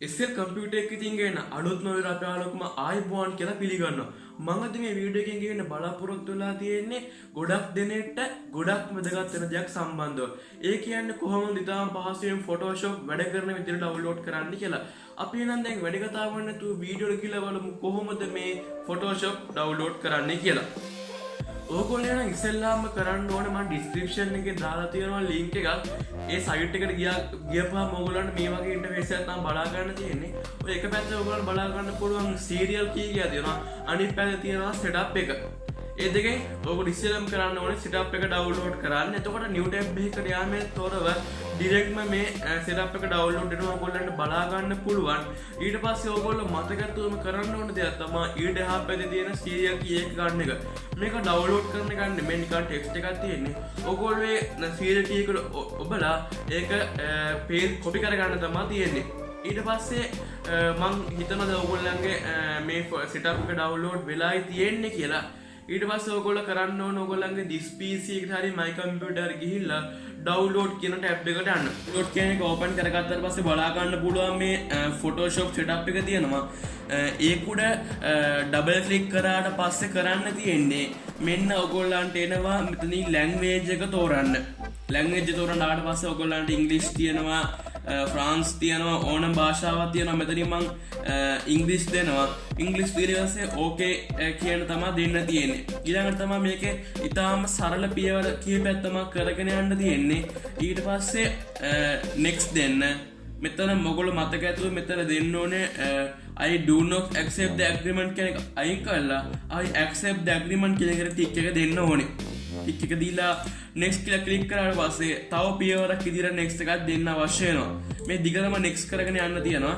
SL computer එකකින් තියෙන අලුත්ම විරාපයාලකම ආයිබෝන් කියලා පිළිගන්නවා. මම අද මේ වීඩියෝ එකෙන් කියන බලාපොරොත්තු වෙලා තියෙන්නේ ගොඩක් දෙනෙක්ට ගොඩක් වැදගත් වෙන දෙයක් සම්බන්ධව. ඒ කියන්නේ කොහොමද ඉතාලම පහසුවෙන් Photoshop වැඩ කරන විදිහට ඩවුන්ලෝඩ් කරන්න කියලා. අපි නම් දැන් වැඩි කතාවක් නැතුව වීඩියෝ එක කියලා බලමු කොහොමද මේ Photoshop ඩවුන්ලෝඩ් කරන්නේ කියලා. ඕගොල්ලෝ නම් ඉස්සෙල්ලාම කරන්න ඕනේ මම ඩිස්ක්‍රිප්ෂන් එකේ දාලා තියෙනවා ලින්ක් එකක්. ඒ සයිට් එකට ගියපුවාම ඕගොල්ලන්ට මේ වගේ ඉන්ටර්ෆේස් එකක් තමයි බලා ගන්න තියෙන්නේ. ඔය එක පැත්තේ ඕගොල්ලන්ට බලා ගන්න පුළුවන් සීරියල් කී එකක් තියෙනවා. අනිත් පැත්තේ තියෙනවා setup එක. ඒ දෙකෙන් ඔයගොල්ලෝ ඉස්සෙල්ලාම කරන්න ඕනේ setup එක ඩවුන්ලෝඩ් කරන්න. එතකොට new tab එකකට යාමෙන් තොරව ඩිරෙක්ට්ම මේ setup එක ඩවුන්ලෝඩ් වෙනවා ඔයගොල්ලන්ට බලා ගන්න පුළුවන්. ඊට පස්සේ ඔයගොල්ලෝ මතකතුවම කරන්න ඕන දෙයක් තමයි ඊට එහා පැත්තේ තියෙන සීරියල් කී එක ගන්න එක. මේක ඩවුන්ලෝඩ් කරන එක නෙමෙයි නිකන් ටෙක්ස්ට් එකක් තියෙන්නේ. ඔයගොල්ලෝ මේ සීරියල් කී එක ඔබලා ඒක පේජ් කොපි කරගන්න තමයි තියෙන්නේ. ඊට පස්සේ මං හිතනවා ඔයගොල්ලන්ගේ මේ setup එක ඩවුන්ලෝඩ් වෙලායි තියෙන්නේ කියලා. ඊට පස්සේ ඔයගොල්ලෝ කරන්න ඕන ඔයගොල්ලන්ගේ this PC එකට හරි my computer ගිහිල්ලා download කියන tab එකට යන්න. download කියන එක open කරගත්තාට පස්සේ බලා ගන්න පුළුවන් මේ Photoshop setup එක තියෙනවා. ඒක උඩ double click කරාට පස්සේ කරන්න තියෙන්නේ මෙන්න ඔයගොල්ලන්ට එනවා මෙතනින් language එක තෝරන්න. language තෝරන්න ආවට පස්සේ ඔයගොල්ලන්ට English තියෙනවා ෆ්‍රාන්ස් තියෙනවා ඕනම භාෂාවක් තියෙනවා මෙතනින් මම ඉංග්‍රීසි දෙනවා ඉංග්‍රීසි ඊළඟට ඕකේ කියන තමයි දෙන්න තියෙන්නේ ඊළඟට තමයි මේකේ ඊටාම සරල පියවර කීපයක් තමයි කරගෙන යන්න තියෙන්නේ ඊට පස්සේ next දෙන්න මෙතන මොගොල්ලෝ මතක ඇතුව මෙතන දෙන්න ඕනේ I do not accept the agreement කියන එක අයින් කරලා I accept the agreement කියන එකට ටික් එක දෙන්න ඕනේ ටික් එක දීලා next කියලා ක්ලික් කරාට පස්සේ තව පියවරක් විදිහට next එකක් දෙන්න අවශ්‍ය වෙනවා. මේ දිගටම next කරගෙන යන්න තියෙනවා.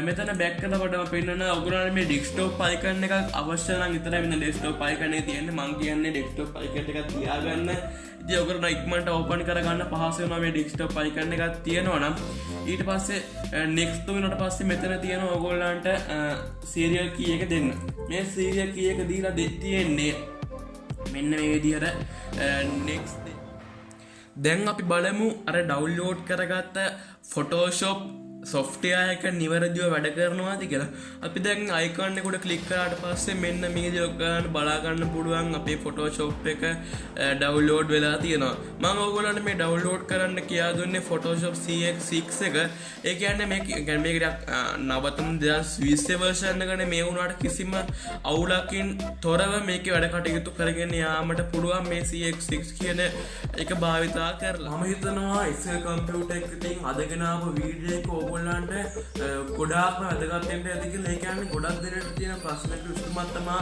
මෙතන back කරනකොටම පෙන්නන ඔයගොල්ලන්ට මේ desktop icon එකක් අවශ්‍ය නම් විතරයි මෙන්න desktop icon එක තියෙන්නේ. මම කියන්නේ desktop icon එකක් තියාගන්න. ඉතින් ඔයගොල්ලෝ ඉක්මනට open කරගන්න පහසු වෙනවා මේ desktop icon එකක් තියෙනවා නම්. ඊට පස්සේ next වුණාට පස්සේ මෙතන තියෙනවා ඔයගොල්ලන්ට serial key එක දෙන්න. මේ serial key එක දීලා තියෙන්නේ මෙන්න මේ විදිහට next දැන් අපි බලමු අර ඩවුන්ලෝඩ් කරගත්ත Photoshop software එක නිවැරදිව වැඩ කරනවාද කියලා. අපි දැන් icon එක උඩ click කරාට පස්සේ මෙන්න මේ විදිහට ගන්න බලා ගන්න පුළුවන් අපේ Photoshop එක download වෙලා තියෙනවා. මම ඔයගොල්ලන්ට මේ download කරන්න කියා දුන්නේ Photoshop CX6 එක. ඒ කියන්නේ මේක නවතම 2020 version එකනේ මේ වුණාට කිසිම අවුලකින් තොරව මේකේ වැඩ කටයුතු කරගෙන යාමට පුළුවන් මේ CX6 කියන එක භාවිතා කරලා. මම හිතනවා SL computer එකකින් අදගෙන ආපු වීඩියෝ එක ඔයගොල්ලන්ට ගොඩාක්ම වැදගත් වෙන්න ඇති කියලා. ඒ කියන්නේ ගොඩක් දෙනෙක් තියෙන ප්‍රශ්නකට විසඳුමක් තමයි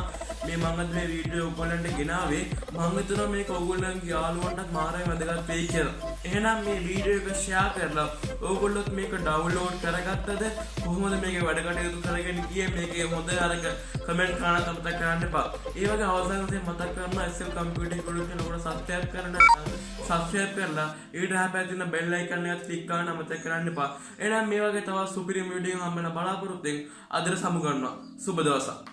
මේ මම අද මේ වීඩියෝ ඔයගොල්ලන්ට ගෙනාවේ. මම හිතනවා මේක ඔයගොල්ලන්ගේ යාළුවන්ටත් මාරයි වැදගත් වෙයි කියලා. එහෙනම් මේ වීඩියෝ එක ෂෙයා කරලා ඔයගොල්ලොත් මේක ඩවුන්ලෝඩ් කරගත්තද කොහොමද මේක වැඩ කටයුතු කරගෙන ගියේ මේකේ හොඳ අරක කමෙන්ට් කරන්න අමතක කරන්න එපා. ඒ වගේ අවසානයේ මතක් කරනවා SL computer එක උඩ තියෙන ඔකට subscribe කරලා ඊට හැපැයි තියෙන bell icon එකත් click කරන්න අමතක කරන්න එපා. එහෙනම් මේ වගේ තවත් සුපිරි වීඩියෝ එකක් හම්බෙන්න බලාපොරොත්තු වෙන්න අදට සමු ගන්නවා. සුබ දවසක්.